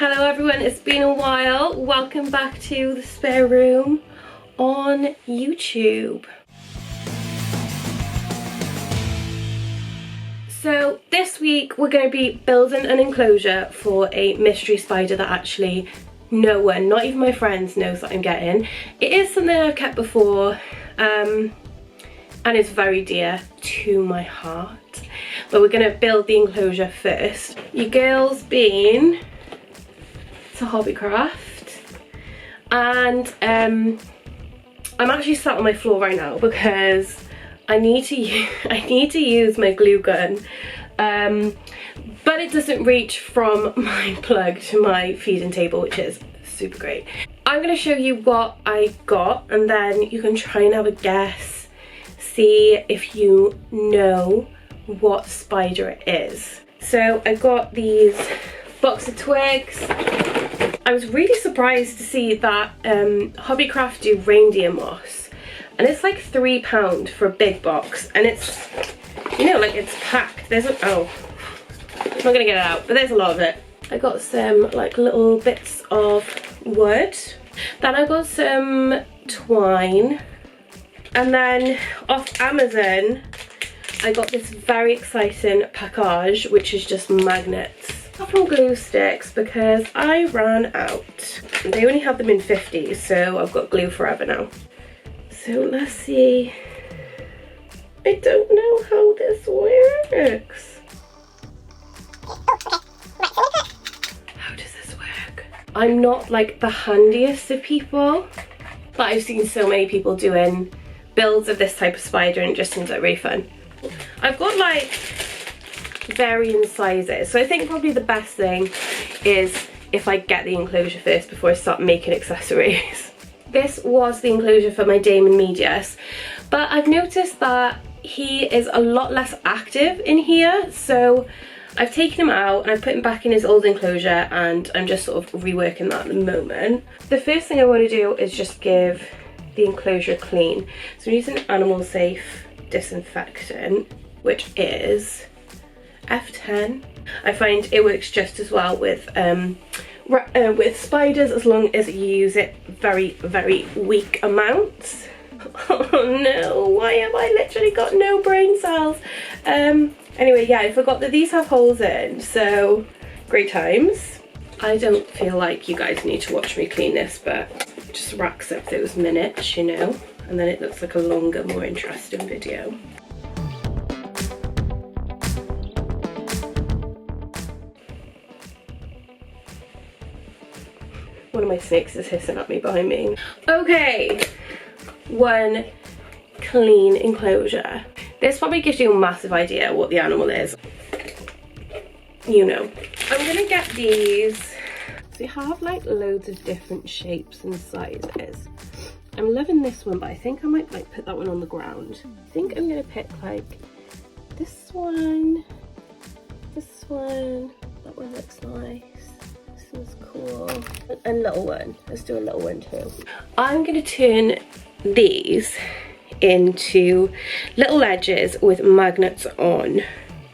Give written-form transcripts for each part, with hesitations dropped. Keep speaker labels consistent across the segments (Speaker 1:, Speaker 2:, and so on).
Speaker 1: Hello everyone, it's been a while. Welcome back to the spare room on YouTube. So this week we're going to be building an enclosure for a mystery spider that actually no one, not even my friends, knows that I'm getting. It is something I've kept before and it's very dear to my heart. But we're going to build the enclosure first. Your girl's been to HobbyCraft and I'm actually sat on my floor right now because I need to use my glue gun, but it doesn't reach from my plug to my feeding table, which is super great. I'm going to show you what I got and then you can try and have a guess, see if you know what spider it is. So I got these box of twigs. I was really surprised to see that HobbyCraft do reindeer moss, and it's like £3 for a big box, and it's, you know, like it's packed. There's a, oh, I'm not gonna get it out, but there's a lot of it. I got some like little bits of wood, then I got some twine, and then off Amazon I got this very exciting package which is just magnets. From glue sticks because I ran out. They only have them in 50s, so I've got glue forever now. So let's see. I don't know how this works. How does this work? I'm not like the handiest of people, but I've seen so many people doing builds of this type of spider and it just seems like really fun. I've got like varying sizes, so I think probably the best thing is if I get the enclosure first before I start making accessories. This was the enclosure for my Damon Medius, but I've noticed that he is a lot less active in here, so I've taken him out and I've put him back in his old enclosure and I'm just sort of reworking that at the moment. The first thing I want to do is just give the enclosure a clean. So I'm using animal safe disinfectant, which is F10. I find it works just as well with spiders as long as you use it very, very weak amounts. Oh no, why have I literally got no brain cells? Anyway, yeah, I forgot that these have holes in, so great times. I don't feel like you guys need to watch me clean this, but it just racks up those minutes, you know, and then it looks like a longer, more interesting video. One of my snakes is hissing at me behind me. Okay, one clean enclosure. This probably gives you a massive idea what the animal is. You know. I'm gonna get these. They have like loads of different shapes and sizes. I'm loving this one, but I think I might like put that one on the ground. I think I'm gonna pick like this one, that one looks nice. This is cool. A little one. Let's do a little one too. I'm going to turn these into little ledges with magnets on.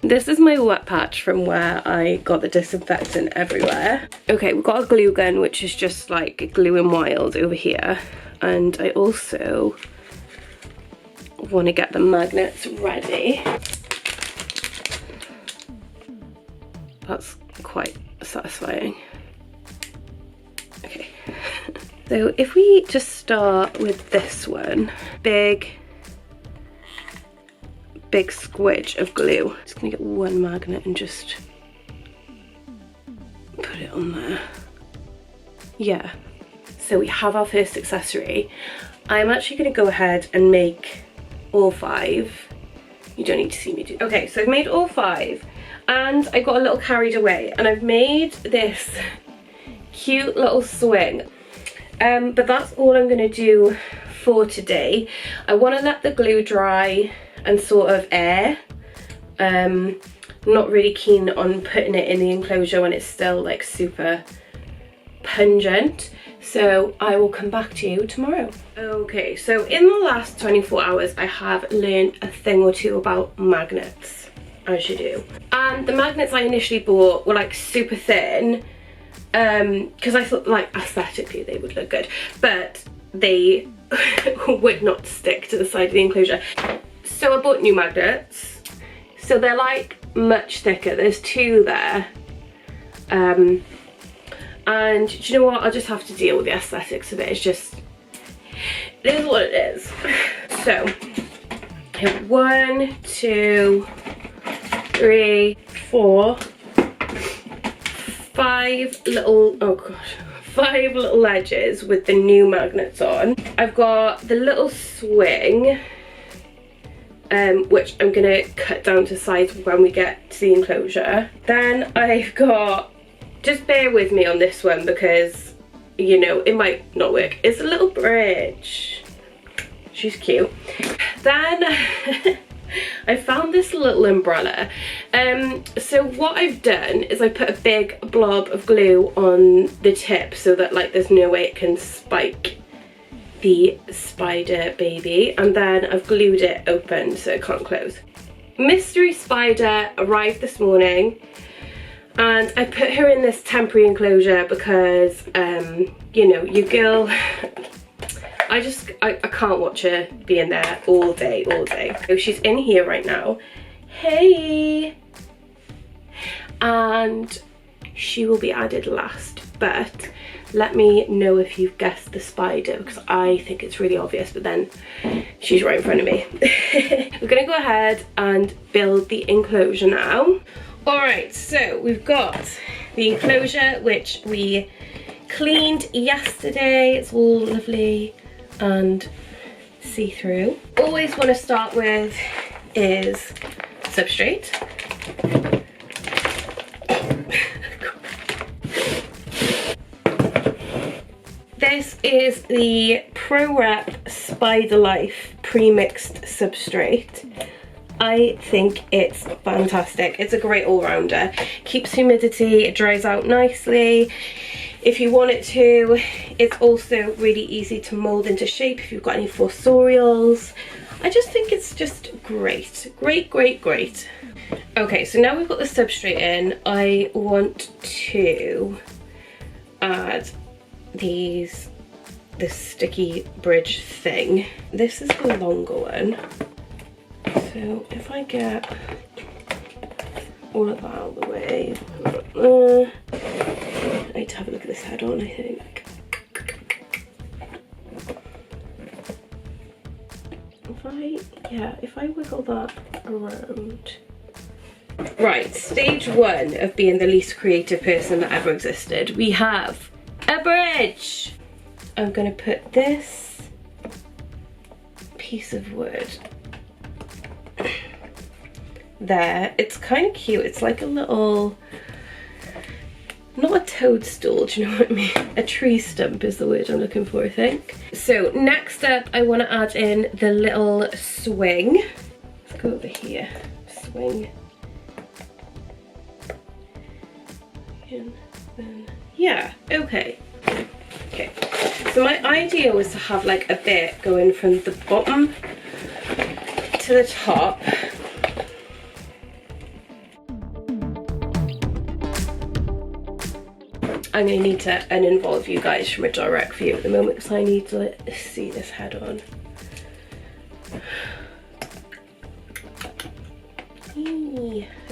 Speaker 1: This is my wet patch from where I got the disinfectant everywhere. Okay, we've got a glue gun, which is just like gluing wild over here. And I also want to get the magnets ready. That's quite satisfying. Okay, so if we just start with this one, big squidge of glue. Just gonna get one magnet and just put it on there. Yeah, so we have our first accessory. I'm actually gonna go ahead and make all 5. You don't need to see me do. Okay, so I've made all 5 and I got a little carried away and I've made this cute little swing, but that's all I'm going to do for today. I want to let the glue dry and sort of air. I'm not really keen on putting it in the enclosure when it's still like super pungent, so I will come back to you tomorrow. Okay, so in the last 24 hours I have learned a thing or two about magnets, as you do. And the magnets I initially bought were like super thin, because I thought like aesthetically they would look good, but they would not stick to the side of the enclosure. So I bought new magnets. So they're like much thicker. There's 2 there. And do you know what? I'll just have to deal with the aesthetics of it. It's just, it is what it is. So I have 1, 2, 3, 4, 5 little, oh gosh, 5 little ledges with the new magnets on. I've got the little swing, which I'm gonna cut down to size when we get to the enclosure. Then I've got, just bear with me on this one because, you know, it might not work. It's a little bridge. She's cute. Then I found this little umbrella. So what I've done is I put a big blob of glue on the tip so that like there's no way it can spike the spider baby, and then I've glued it open so it can't close. Mystery spider arrived this morning and I put her in this temporary enclosure because you know, your girl I can't watch her being there all day. So she's in here right now. Hey! And she will be added last, but let me know if you've guessed the spider because I think it's really obvious, but then she's right in front of me. We're gonna go ahead and build the enclosure now. Alright, so we've got the enclosure which we cleaned yesterday. It's all lovely and see-through. Always want to start with is substrate. This is the Pro Rep Spider Life pre-mixed substrate. I think it's fantastic. It's a great all-rounder. Keeps humidity, it dries out nicely if you want it to. It's also really easy to mold into shape if you've got any fossorials. I just think it's just great. Great. Okay, so now we've got the substrate in, I want to add this sticky bridge thing. This is the longer one. So if I get all of that out of the way, I need to have a look at this head on, I think. If I wiggle that around. Right, stage 1 of being the least creative person that ever existed. We have a bridge. I'm gonna put this piece of wood there. It's kind of cute. It's like a little, not a toadstool, do you know what I mean? A tree stump is the word I'm looking for, I think. So next up, I want to add in the little swing. Let's go over here. Swing. In, then, yeah, okay. Okay, so my idea was to have like a bit going from the bottom to the top. I'm going to need to uninvolve you guys from a direct view at the moment because I need to see this head on.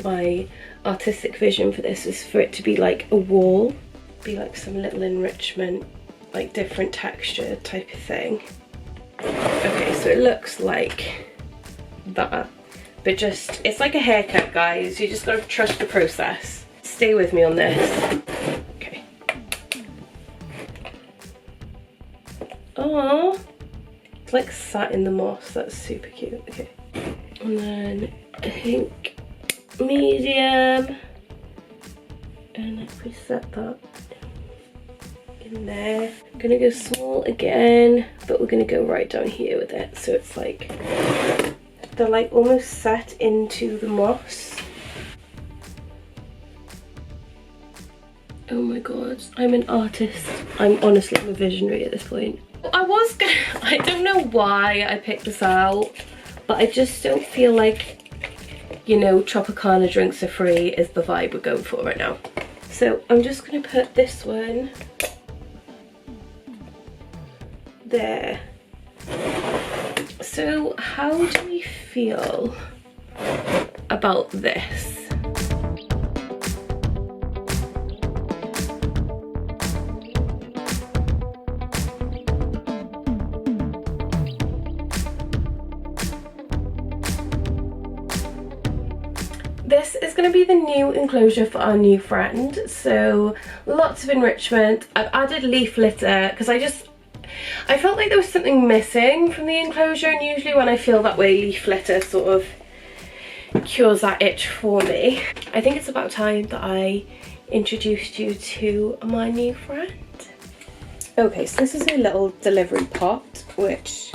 Speaker 1: My artistic vision for this is for it to be like a wall, be like some little enrichment, like different texture type of thing. Okay, so it looks like that, but just, it's like a haircut, guys. You just gotta trust the process. Stay with me on this. Okay. Oh, it's like sat in the moss. That's super cute. Okay. And then I think medium, and if we set that in there, I'm gonna go small again, but we're gonna go right down here with it, so it's like they're like almost set into the moss. Oh my god, I'm an artist. I'm honestly, I'm a visionary at this point. I don't know why I picked this out, but I just don't feel like, you know, Tropicana drinks are free is the vibe we're going for right now. So I'm just going to put this one there. So how do we feel about this? This is going to be the new enclosure for our new friend, so lots of enrichment. I've added leaf litter because I felt like there was something missing from the enclosure, and usually when I feel that way, leaf litter sort of cures that itch for me. I think it's about time that I introduced you to my new friend. Okay, so this is a little delivery pot, which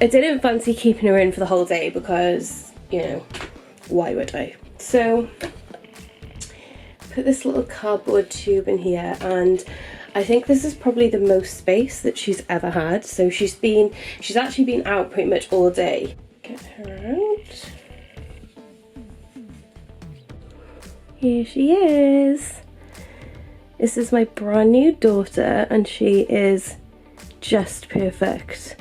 Speaker 1: I didn't fancy keeping her in for the whole day because, you know, why would I? So put this little cardboard tube in here, and I think this is probably the most space that she's ever had. So she's actually been out pretty much all day. Get her out. Here she is. This is my brand new daughter, and she is just perfect.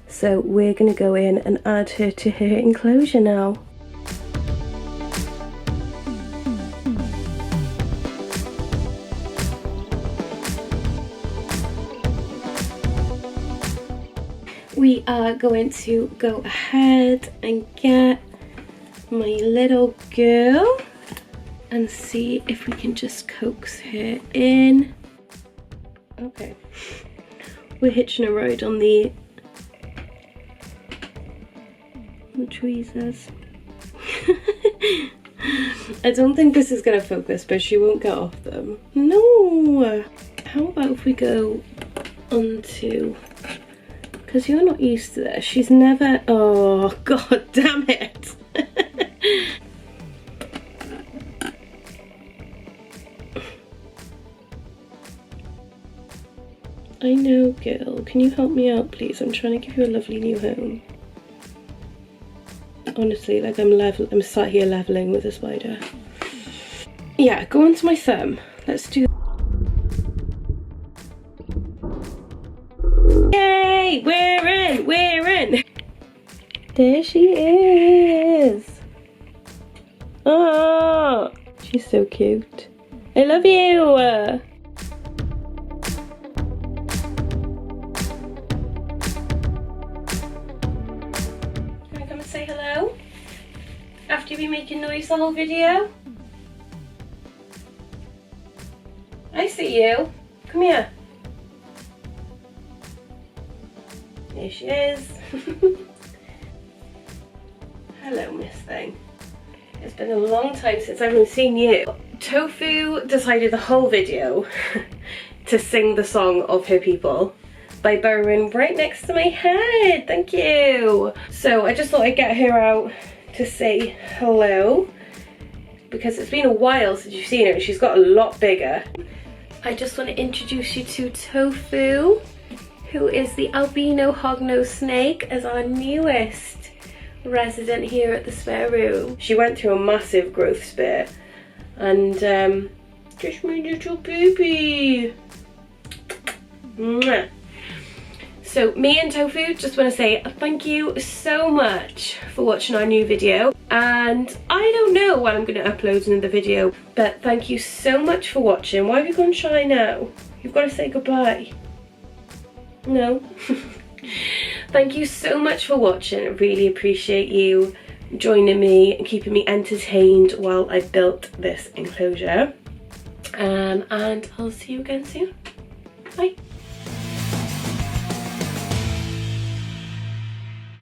Speaker 1: So we're gonna go in and add her to her enclosure now. We are going to go ahead and get my little girl and see if we can just coax her in. Okay, we're hitching a ride on the tweezers. I don't think this is going to focus, but she won't get off them. No! How about if we go onto... Because you're not used to this. She's never... Oh, god damn it. I know, girl. Can you help me out, please? I'm trying to give you a lovely new home. Honestly, like I'm sat here leveling with a spider. Yeah, go onto my thumb. Let's do... Yay! We're in! There she is! Oh, she's so cute. I love you! Can I come and say hello? After you've been making noise the whole video? I see you. Come here. Here she is. Hello, Miss Thing. It's been a long time since I've seen you. Tofu decided the whole video to sing the song of her people by burrowing right next to my head. Thank you. So I just thought I'd get her out to say hello because it's been a while since you've seen her and she's got a lot bigger. I just want to introduce you to Tofu, who is the albino hognose snake, as our newest resident here at the spare room. She went through a massive growth spurt and just my little baby. Mwah. So me and Tofu just want to say thank you so much for watching our new video, and I don't know when I'm going to upload another video, but thank you so much for watching. Why have you gone shy now? You've got to say goodbye. No. Thank you so much for watching. I really appreciate you joining me and keeping me entertained while I built this enclosure. And I'll see you again soon. Bye.